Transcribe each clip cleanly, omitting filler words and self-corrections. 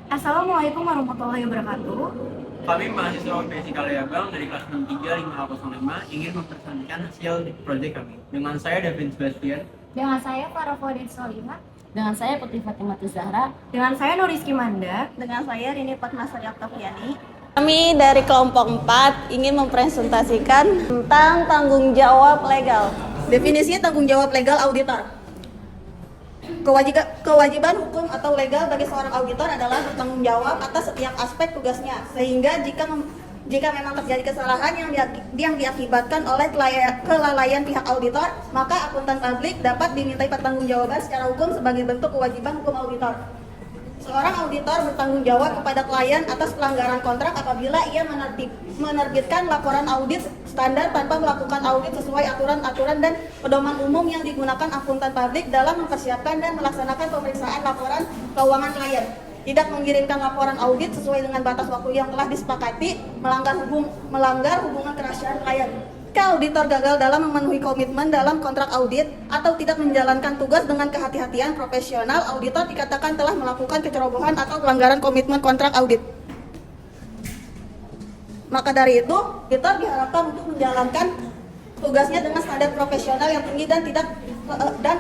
Assalamualaikum warahmatullahi wabarakatuh. Kami mahasiswa UPSI Kaliabang dari kelas 63 ingin mempresentasikan hasil proyek kami. Dengan saya Davin Sebastian. Dengan saya Farah Fadil Solihah. Dengan saya Putri Fatimah Zahra. Dengan saya Nuriski Manda. Dengan saya Rini Fatmasari Oktaviani. Kami dari kelompok 4 ingin mempresentasikan tentang tanggung jawab legal. Definisinya tanggung jawab legal auditor. Kewajiban hukum atau legal bagi seorang auditor adalah bertanggung jawab atas setiap aspek tugasnya, sehingga jika memang terjadi kesalahan yang diakibatkan oleh kelalaian pihak auditor, maka akuntan publik dapat dimintai pertanggungjawaban secara hukum sebagai bentuk kewajiban hukum auditor. Seorang auditor bertanggung jawab kepada klien atas pelanggaran kontrak apabila ia menerbitkan laporan audit standar tanpa melakukan audit sesuai aturan-aturan dan pedoman umum yang digunakan akuntan publik dalam mempersiapkan dan melaksanakan pemeriksaan laporan keuangan klien. Tidak mengirimkan laporan audit sesuai dengan batas waktu yang telah disepakati, melanggar hubungan kerahasiaan klien. Jika auditor gagal dalam memenuhi komitmen dalam kontrak audit atau tidak menjalankan tugas dengan kehati-hatian profesional, auditor dikatakan telah melakukan kecerobohan atau pelanggaran komitmen kontrak audit. Maka dari itu, auditor diharapkan untuk menjalankan tugasnya dengan standar profesional yang tinggi dan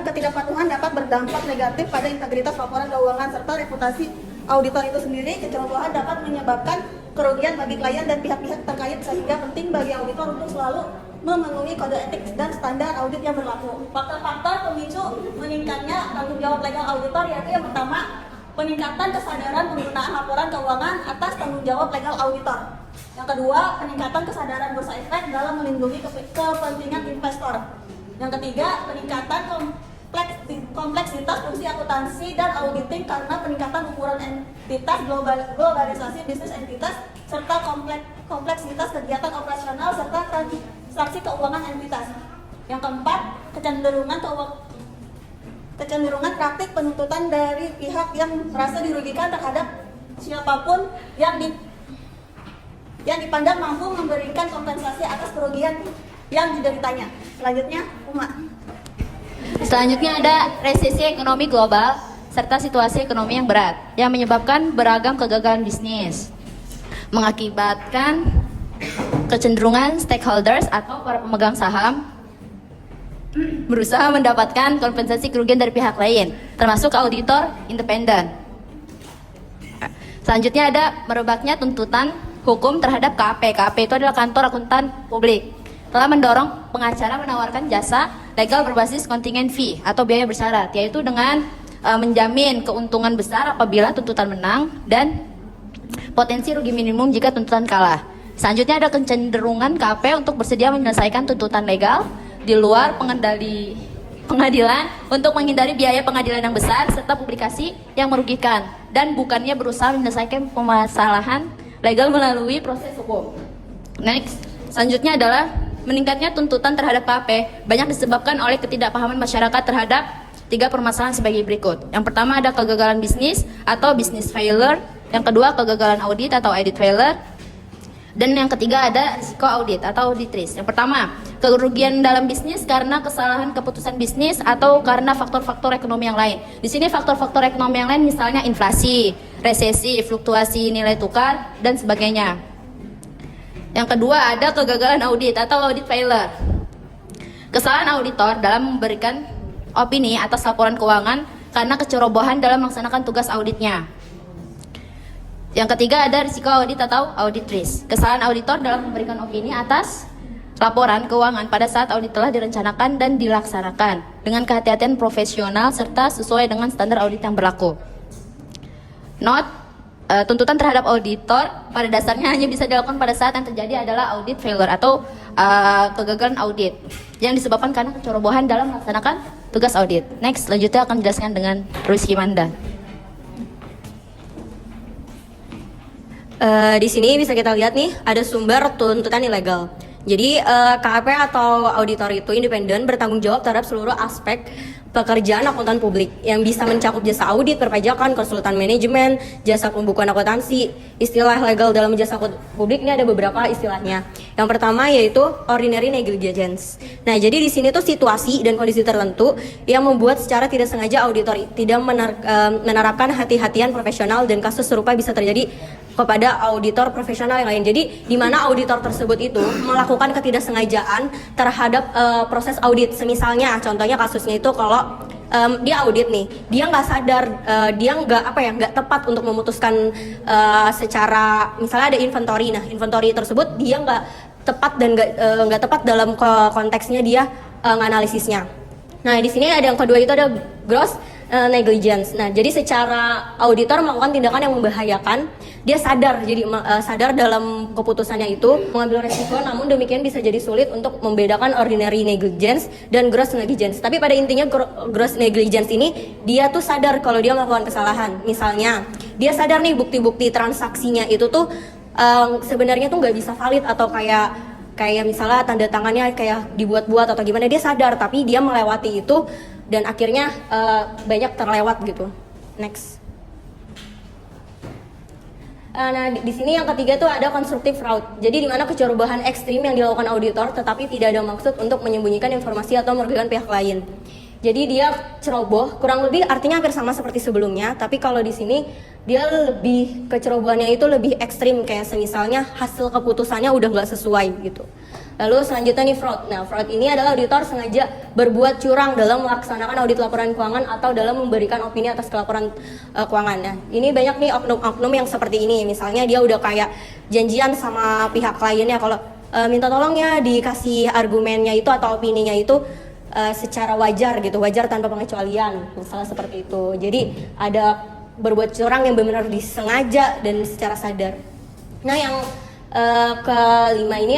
ketidakpatuhan dapat berdampak negatif pada integritas laporan keuangan serta reputasi auditor itu sendiri. Kecerobohan dapat menyebabkan kerugian bagi klien dan pihak-pihak terkait, sehingga penting bagi auditor untuk selalu memenuhi kode etik dan standar audit yang berlaku. Faktor-faktor pemicu meningkatnya tanggung jawab legal auditor yaitu yang pertama, peningkatan kesadaran penggunaan laporan keuangan atas tanggung jawab legal auditor. Yang kedua, peningkatan kesadaran bursa efek dalam melindungi kepentingan investor. Yang ketiga, peningkatan kompleksitas fungsi akuntansi dan auditing karena peningkatan ukuran entitas, globalisasi bisnis entitas, serta kompleksitas kegiatan operasional serta transaksi keuangan entitas. Yang keempat, kecenderungan praktik penuntutan dari pihak yang merasa dirugikan terhadap siapapun yang dipandang mampu memberikan kompensasi atas kerugian yang dideritanya. Selanjutnya, Selanjutnya ada resesi ekonomi global serta situasi ekonomi yang berat yang menyebabkan beragam kegagalan bisnis, mengakibatkan kecenderungan stakeholders atau para pemegang saham berusaha mendapatkan kompensasi kerugian dari pihak lain, termasuk auditor independen. Selanjutnya ada merebaknya tuntutan hukum terhadap KAP. KAP itu adalah kantor akuntan publik. Telah mendorong pengacara menawarkan jasa legal berbasis contingent fee atau biaya bersyarat, yaitu dengan menjamin keuntungan besar apabila tuntutan menang dan potensi rugi minimum jika tuntutan kalah. Selanjutnya ada kecenderungan KP untuk bersedia menyelesaikan tuntutan legal di luar pengadilan untuk menghindari biaya pengadilan yang besar serta publikasi yang merugikan, dan bukannya berusaha menyelesaikan permasalahan legal melalui proses hukum. Next, selanjutnya adalah meningkatnya tuntutan terhadap KP banyak disebabkan oleh ketidakpahaman masyarakat terhadap 3 permasalahan sebagai berikut. Yang pertama ada kegagalan bisnis atau business failure. Yang kedua kegagalan audit atau audit failure. Dan yang ketiga ada risiko audit atau audit risk. Yang pertama, kerugian dalam bisnis karena kesalahan keputusan bisnis atau karena faktor-faktor ekonomi yang lain. Di sini faktor-faktor ekonomi yang lain misalnya inflasi, resesi, fluktuasi nilai tukar, dan sebagainya. Yang kedua ada kegagalan audit atau audit failure. Kesalahan auditor dalam memberikan opini atas laporan keuangan karena kecerobohan dalam melaksanakan tugas auditnya. Yang ketiga ada risiko audit atau audit risk. Kesalahan auditor dalam memberikan opini atas laporan keuangan pada saat audit telah direncanakan dan dilaksanakan dengan kehati-hatian profesional serta sesuai dengan standar audit yang berlaku. Tuntutan terhadap auditor pada dasarnya hanya bisa dilakukan pada saat yang terjadi adalah audit failure atau kegagalan audit yang disebabkan karena kecerobohan dalam melaksanakan tugas audit. Next, selanjutnya akan dijelaskan dengan Rizky Manda. Di sini bisa kita lihat nih ada sumber tuntutan ilegal. Jadi KAP atau auditor itu independen, bertanggung jawab terhadap seluruh aspek pekerjaan akuntan publik yang bisa mencakup jasa audit, perpajakan, konsultan manajemen, jasa pembukuan akuntansi. Istilah legal dalam jasa publik ini ada beberapa istilahnya. Yang pertama yaitu ordinary negligence. Nah, jadi di sini tuh situasi dan kondisi tertentu yang membuat secara tidak sengaja auditor tidak menerapkan hati-hatian profesional, dan kasus serupa bisa terjadi kepada auditor profesional yang lain. Jadi di mana auditor tersebut itu melakukan ketidaksengajaan terhadap proses audit. Semisalnya, contohnya kasusnya itu kalau dia audit nih, dia nggak sadar, dia nggak tepat untuk memutuskan secara, misalnya ada inventory. Nah, inventory tersebut dia nggak tepat dan nggak tepat dalam konteksnya dia nganalisisnya. Nah, di sini ada yang kedua itu ada gross negligence. Nah, jadi secara auditor melakukan tindakan yang membahayakan, dia sadar, jadi sadar dalam keputusannya itu mengambil resiko, namun demikian bisa jadi sulit untuk membedakan ordinary negligence dan gross negligence. Tapi pada intinya gross negligence ini dia tuh sadar kalau dia melakukan kesalahan. Misalnya dia sadar nih bukti-bukti transaksinya itu tuh sebenarnya tuh nggak bisa valid, atau kayak misalnya tanda tangannya kayak dibuat-buat atau gimana, dia sadar tapi dia melewati itu dan akhirnya banyak terlewat gitu. Next. Nah, di sini yang ketiga tuh ada constructive fraud. Jadi di mana kecerobohan ekstrim yang dilakukan auditor tetapi tidak ada maksud untuk menyembunyikan informasi atau merugikan pihak lain. Jadi dia ceroboh, kurang lebih artinya hampir sama seperti sebelumnya, tapi kalau di sini dia lebih kecerobohannya itu lebih ekstrim, kayak misalnya hasil keputusannya udah nggak sesuai gitu. Lalu selanjutnya nih fraud. Nah, fraud ini adalah auditor sengaja berbuat curang dalam melaksanakan audit laporan keuangan atau dalam memberikan opini atas laporan keuangan. Nah, ini banyak nih oknum-oknum yang seperti ini. Misalnya dia udah kayak janjian sama pihak kliennya kalau minta tolong ya dikasih argumennya itu atau opininya itu secara wajar gitu, wajar tanpa pengecualian, misalnya seperti itu. Jadi ada berbuat curang yang benar-benar disengaja dan secara sadar. Nah, yang kelima ini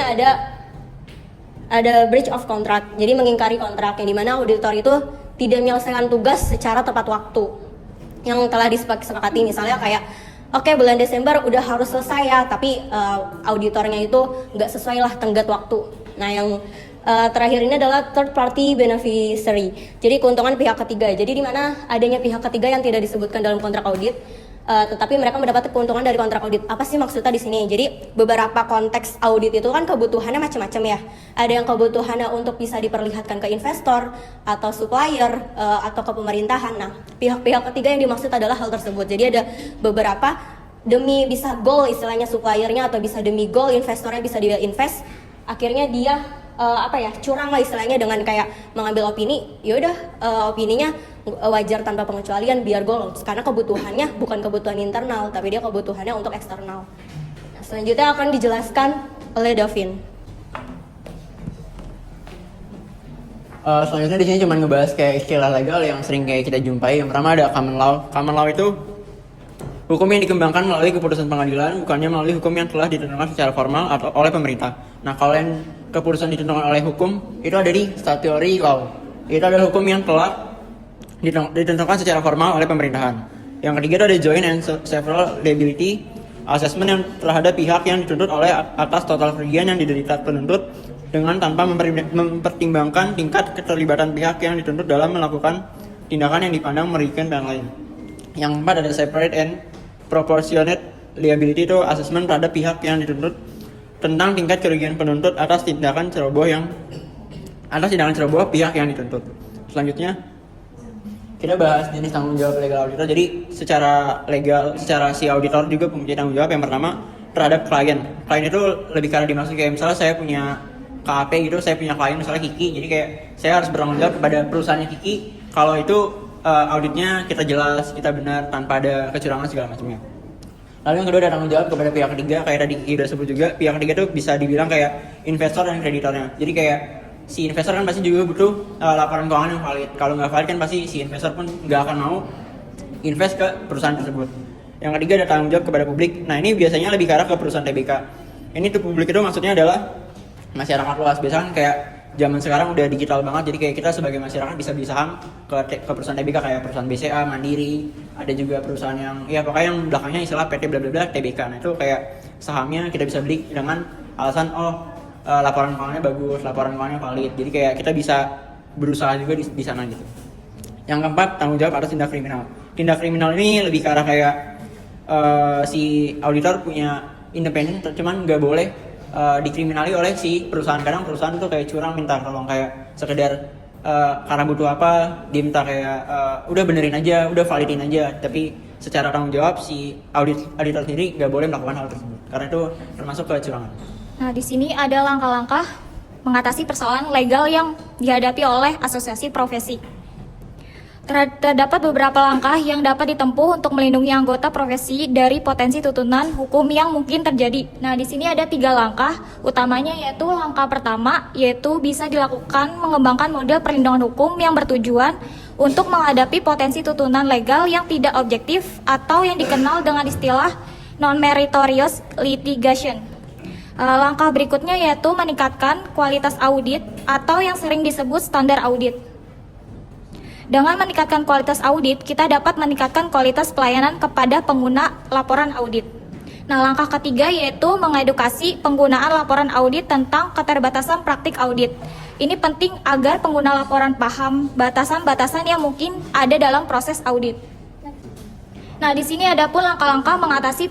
ada breach of contract, jadi mengingkari kontrak, yang dimana auditor itu tidak menyelesaikan tugas secara tepat waktu yang telah disepakati. Misalnya kayak oke, bulan Desember udah harus selesai ya, tapi auditornya itu nggak sesuai lah tenggat waktu. Nah, yang terakhir ini adalah third party beneficiary, jadi keuntungan pihak ketiga. Jadi di mana adanya pihak ketiga yang tidak disebutkan dalam kontrak audit, tetapi mereka mendapat keuntungan dari kontrak audit. Apa sih maksudnya di sini? Jadi beberapa konteks audit itu kan kebutuhannya macam-macam ya. Ada yang kebutuhannya untuk bisa diperlihatkan ke investor atau supplier atau ke pemerintahan. Nah, pihak-pihak ketiga yang dimaksud adalah hal tersebut. Jadi ada beberapa demi bisa goal istilahnya suppliernya, atau bisa demi goal investornya bisa dia invest. Akhirnya dia curang lah istilahnya dengan kayak mengambil opini. Yaudah opininya wajar tanpa pengecualian biar goal, karena kebutuhannya bukan kebutuhan internal tapi dia kebutuhannya untuk eksternal. Nah, selanjutnya akan dijelaskan oleh Davin. Selanjutnya di sini cuma ngebahas kayak istilah legal yang sering kayak kita jumpai. Yang pertama ada common law. Common law itu hukum yang dikembangkan melalui keputusan pengadilan, bukannya melalui hukum yang telah ditentukan secara formal atau oleh pemerintah. Nah, kalau yang keputusan ditentukan oleh hukum itu ada di statutory law. Itu adalah hukum yang telah ditentukan secara formal oleh pemerintahan. Yang ketiga itu ada joint and several liability assessment yang terhadap pihak yang dituntut oleh atas total kerugian yang diderita penuntut dengan tanpa mempertimbangkan tingkat keterlibatan pihak yang dituntut dalam melakukan tindakan yang dipandang merugikan pihak lain. Yang keempat ada separate and proportionate liability, itu assessment terhadap pihak yang dituntut tentang tingkat kerugian penuntut atas tindakan ceroboh pihak yang dituntut. Selanjutnya kita bahas jenis tanggung jawab legal auditor. Jadi secara si auditor juga punya tanggung jawab. Yang pertama terhadap klien. Klien itu lebih karena dimaksud kayak misalnya saya punya KAP gitu, saya punya klien misalnya Kiki. Jadi kayak saya harus bertanggung jawab kepada perusahaannya Kiki kalau itu auditnya kita jelas, kita benar tanpa ada kecurangan segala macamnya. Lalu yang kedua ada tanggung jawab kepada pihak ketiga, kayak tadi Kiki udah sebut juga. Pihak ketiga itu bisa dibilang kayak investor dan kreditornya. Jadi kayak si investor kan pasti juga butuh laporan keuangan yang valid. Kalau nggak valid kan pasti si investor pun nggak akan mau invest ke perusahaan tersebut. Yang ketiga ada tanggung jawab kepada publik. Nah, ini biasanya lebih ke arah ke perusahaan TBK. Ini tuh publik itu maksudnya adalah masyarakat luas. Biasanya kan kayak zaman sekarang udah digital banget, jadi kayak kita sebagai masyarakat bisa beli saham ke perusahaan TBK kayak perusahaan BCA, Mandiri, ada juga perusahaan yang ya pokoknya yang belakangnya istilah PT bla bla bla TBK. Nah, itu kayak sahamnya kita bisa beli dengan alasan laporan keuangannya bagus, laporan keuangannya valid. Jadi kayak kita bisa berusaha juga di sana gitu. Yang keempat, tanggung jawab atas tindak kriminal. Tindak kriminal ini lebih ke arah kayak si auditor punya independen, cuman nggak boleh dikriminali oleh si perusahaan. Kadang perusahaan tuh kayak curang minta tolong kayak sekedar karena butuh apa, dia minta kayak udah benerin aja, udah validin aja. Tapi secara tanggung jawab si auditor sendiri nggak boleh melakukan hal tersebut karena itu termasuk kecurangan. Nah, di sini ada langkah-langkah mengatasi persoalan legal yang dihadapi oleh asosiasi profesi. Terdapat beberapa langkah yang dapat ditempuh untuk melindungi anggota profesi dari potensi tuntutan hukum yang mungkin terjadi. Nah, di sini ada 3 langkah utamanya, yaitu langkah pertama yaitu bisa dilakukan mengembangkan model perlindungan hukum yang bertujuan untuk menghadapi potensi tuntutan legal yang tidak objektif atau yang dikenal dengan istilah non-meritorious litigation. Langkah berikutnya yaitu meningkatkan kualitas audit atau yang sering disebut standar audit. Dengan meningkatkan kualitas audit, kita dapat meningkatkan kualitas pelayanan kepada pengguna laporan audit. Nah, langkah ketiga yaitu mengedukasi penggunaan laporan audit tentang keterbatasan praktik audit. Ini penting agar pengguna laporan paham batasan-batasan yang mungkin ada dalam proses audit. Nah, di sini ada pun langkah-langkah mengatasi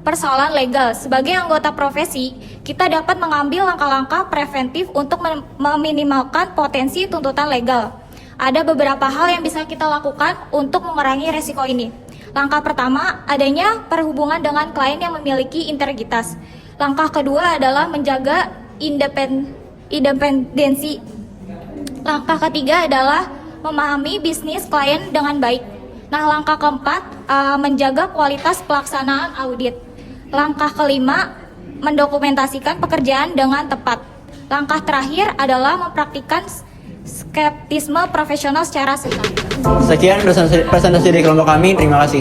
persoalan legal. Sebagai anggota profesi, kita dapat mengambil langkah-langkah preventif untuk meminimalkan potensi tuntutan legal. Ada beberapa hal yang bisa kita lakukan untuk mengurangi resiko ini. Langkah pertama, adanya perhubungan dengan klien yang memiliki integritas. Langkah kedua adalah menjaga independensi. Langkah ketiga adalah memahami bisnis klien dengan baik. Nah, langkah keempat, menjaga kualitas pelaksanaan audit. Langkah kelima, mendokumentasikan pekerjaan dengan tepat. Langkah terakhir adalah mempraktikkan skeptisme profesional secara sehat. Sekian presentasi dari kelompok kami, terima kasih.